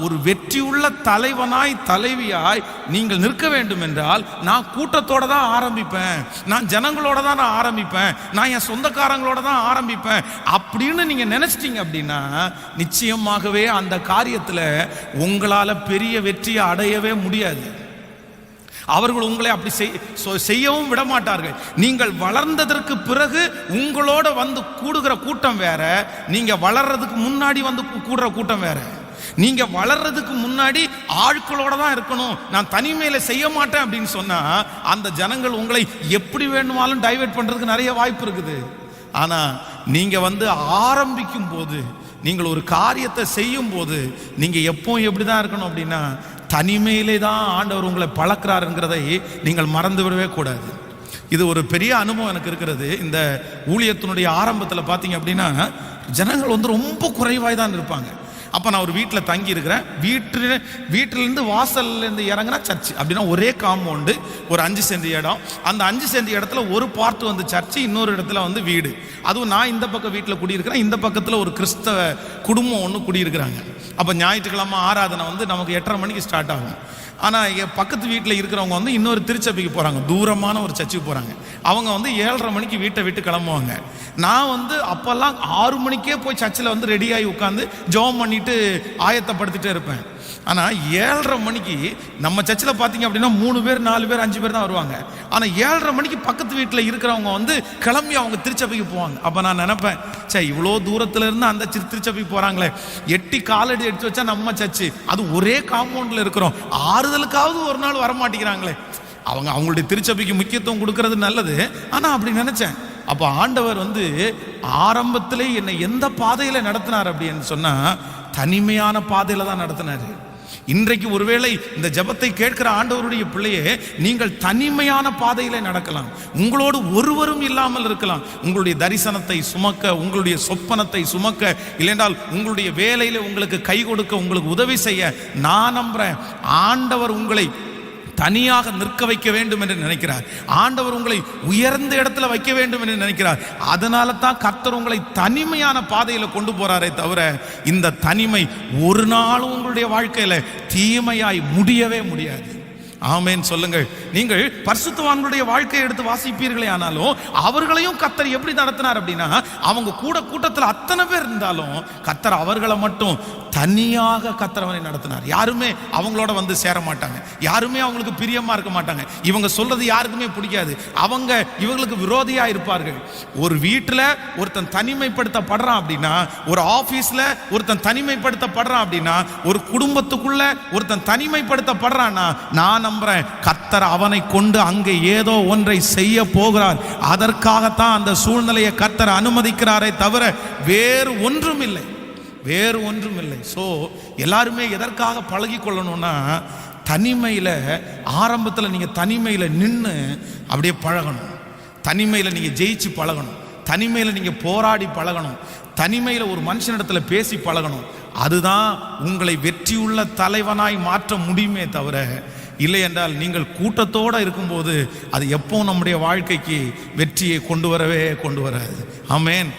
ஒரு வெற்றியுள்ள தலைவனாய் தலைவியாய் நீங்கள் நிற்க வேண்டும் என்றால் நான் கூட்டத்தோட தான் ஆரம்பிப்பேன், நான் ஜனங்களோட தான் நான் ஆரம்பிப்பேன், நான் என் சொந்தக்காரங்களோட தான் ஆரம்பிப்பேன் அப்படின்னு நீங்க நினைச்சிட்டீங்க அப்படின்னா நிச்சயமாகவே அந்த காரியத்துல உங்களால பெரிய வெற்றியை அடையவே முடியாது. அவர்கள் உங்களை அப்படி செய்யவும் விட மாட்டார்கள். நீங்கள் வளர்ந்ததற்கு பிறகு உங்களோட வந்து கூடுகிற கூட்டம் வேற, நீங்க வளர்றதுக்கு முன்னாடி வந்து கூடுற கூட்டம் வேற. நீங்க வளர்றதுக்கு முன்னாடி ஆட்களோட தான் இருக்கணும், நான் தனிமையில செய்ய மாட்டேன் அப்படின்னு சொன்னா அந்த ஜனங்கள் உங்களை எப்படி வேணுமாலும் டைவர்ட் பண்றதுக்கு நிறைய வாய்ப்பு இருக்குது. ஆனா நீங்க வந்து ஆரம்பிக்கும் போது, நீங்கள் ஒரு காரியத்தை செய்யும் போது நீங்க எப்பவும் எப்படிதான் இருக்கணும் அப்படின்னா தனிமையிலே தான் ஆண்டவர் உங்களை பழக்கிறாருங்கிறதை நீங்கள் மறந்து விடவே கூடாது. இது ஒரு பெரிய அனுபவம் எனக்கு இருக்கிறது. இந்த ஊழியத்தினுடைய ஆரம்பத்தில் பார்த்தீங்க அப்படின்னா ஜனங்கள் வந்து ரொம்ப குறைவாய் தான் இருப்பாங்க. அப்போ நான் ஒரு வீட்டில் தங்கி இருக்கிறேன். வீட்டிலேருந்து வாசல்லேருந்து இறங்கினா சர்ச்சு, அப்படின்னா ஒரே காம்பவுண்டு, ஒரு 5 சென்ட் இடம். அந்த 5 சென்ட் இடத்துல ஒரு பார்ட் வந்து சர்ச்சு, இன்னொரு இடத்துல வந்து வீடு. அதுவும் நான் இந்த பக்கம் வீட்டில் குடியிருக்கிறேன், இந்த பக்கத்தில் ஒரு கிறிஸ்தவ குடும்பம் ஒன்று குடியிருக்கிறாங்க. அப்போ ஞாயிற்றுக்கிழமை ஆராதனை வந்து நமக்கு 8:30 மணிக்கு ஸ்டார்ட் ஆகும். ஆனால் என் பக்கத்து வீட்டில் இருக்கிறவங்க வந்து இன்னொரு திருச்சபைக்கு போகிறாங்க, தூரமான ஒரு சர்ச்சுக்கு போகிறாங்க. அவங்க வந்து 7:30 மணிக்கு வீட்டை விட்டு கிளம்புவாங்க. நான் வந்து அப்போல்லாம் 6 மணிக்கே போய் சர்ச்சில் வந்து ரெடியாகி உட்காந்து ஜெபம் பண்ணிட்டு ஆயத்தப்படுத்திட்டே இருப்பேன். ஆனால் 7:30 மணிக்கு நம்ம சர்ச்சில் பார்த்தீங்க அப்படின்னா 3 பேர் 4 பேர் 5 பேர் தான் வருவாங்க. ஆனால் 7:30 மணிக்கு பக்கத்து வீட்டில் இருக்கிறவங்க வந்து கிளம்பி அவங்க திருச்சபைக்கு போவாங்க. அப்போ நான் நினைப்பேன், சரி இவ்வளோ தூரத்துல இருந்து அந்த திருச்சபைக்கு போகிறாங்களே, எட்டி காலடி எடுத்து வச்சா நம்ம சர்ச்சு, அது ஒரே காம்பவுண்டில் இருக்கிறோம், ஆறுதலுக்காவது ஒரு நாள் வரமாட்டேங்கிறாங்களே. அவங்களுடைய திருச்சபைக்கு முக்கியத்துவம் கொடுக்கறது நல்லது. ஆனால் அப்படி நினைச்சேன். அப்போ ஆண்டவர் வந்து ஆரம்பத்திலே என்னை எந்த பாதையில் நடத்தினார் அப்படின்னு சொன்னா தனிமையான பாதையில தான் நடத்தினாரு. இன்றைக்கு ஒருவேளை இந்த ஜெபத்தை கேட்கிற ஆண்டவருடைய பிள்ளையே, நீங்கள் தனிமையான பாதையில நடக்கலாம், உங்களோடு ஒருவரும் இல்லாமல் இருக்கலாம். உங்களுடைய தரிசனத்தை சுமக்க, உங்களுடைய சொப்பனத்தை சுமக்க, இல்லைஎன்றால் உங்களுடைய வேலையில உங்களுக்கு கை கொடுக்க, உங்களுக்கு உதவி செய்ய நான் நம்புறேன் ஆண்டவர் உங்களை தனியாக நிற்க வைக்க வேண்டும் என்று நினைக்கிறார். ஆண்டவர் உங்களை உயர்ந்த இடத்துல வைக்க வேண்டும் என்று நினைக்கிறார். அதனால தான் கர்த்தர் உங்களை தனிமையான பாதையில கொண்டு போறாரே தவிர இந்த தனிமை ஒரு நாளும் உங்களுடைய வாழ்க்கையில தீமையாய் முடியவே முடியாது. ஆமென் சொல்லுங்கள். நீங்கள் பரிசுத்தவான்களுடைய வாழ்க்கையை எடுத்து வாசிப்பீர்களே ஆனாலும் அவர்களையும் கர்த்தர் எப்படி நடத்தினார் அப்படின்னா, அவங்க கூட்டத்தில் அத்தனை பேர் இருந்தாலும் கர்த்தர் அவர்களை மட்டும் தனியாக கர்த்தரவனை நடத்தினார். யாருமே அவங்களோட வந்து சேர மாட்டாங்க, யாருமே அவங்களுக்கு பிரியமா இருக்க மாட்டாங்க, இவங்க சொல்றது யாருக்குமே பிடிக்காது, அவங்க இவங்களுக்கு விரோதியா இருப்பார்கள். ஒரு வீட்டில் ஒருத்தன் தனிமைப்படுத்தப்படுறான் அப்படின்னா, ஒரு ஆபீஸ்ல ஒருத்தன் தனிமைப்படுத்தப்படுறான் அப்படின்னா, ஒரு குடும்பத்துக்குள்ள ஒருத்தன் தனிமைப்படுத்தப்படுறான்னா நான் நம்புறேன் கர்த்தர் அவனை கொண்டு அங்கே ஏதோ ஒன்றை செய்ய போகிறார். அதற்காகத்தான் அந்த சூழ்நிலையை கர்த்தர் அனுமதிக்கிறாரே தவிர வேறு ஒன்றும் இல்லை, வேறு ஒன்றும் இல்லை. ஸோ எல்லாருமே எதற்காக பழகி கொள்ளணும்னா, தனிமையில் ஆரம்பத்தில் நீங்கள் தனிமையில் நின்று அப்படியே பழகணும், தனிமையில் நீங்கள் ஜெயிச்சு பழகணும், தனிமையில் நீங்கள் போராடி பழகணும், தனிமையில் ஒரு மனுஷனிடத்தில் பேசி பழகணும். அதுதான் உங்களை வெற்றியுள்ள தலைவனாய் மாற்ற முடியுமே தவிர, இல்லை என்றால் நீங்கள் கூட்டத்தோடு இருக்கும்போது அது எப்போ நம்முடைய வாழ்க்கைக்கு வெற்றியை கொண்டு வராது. ஆமென்.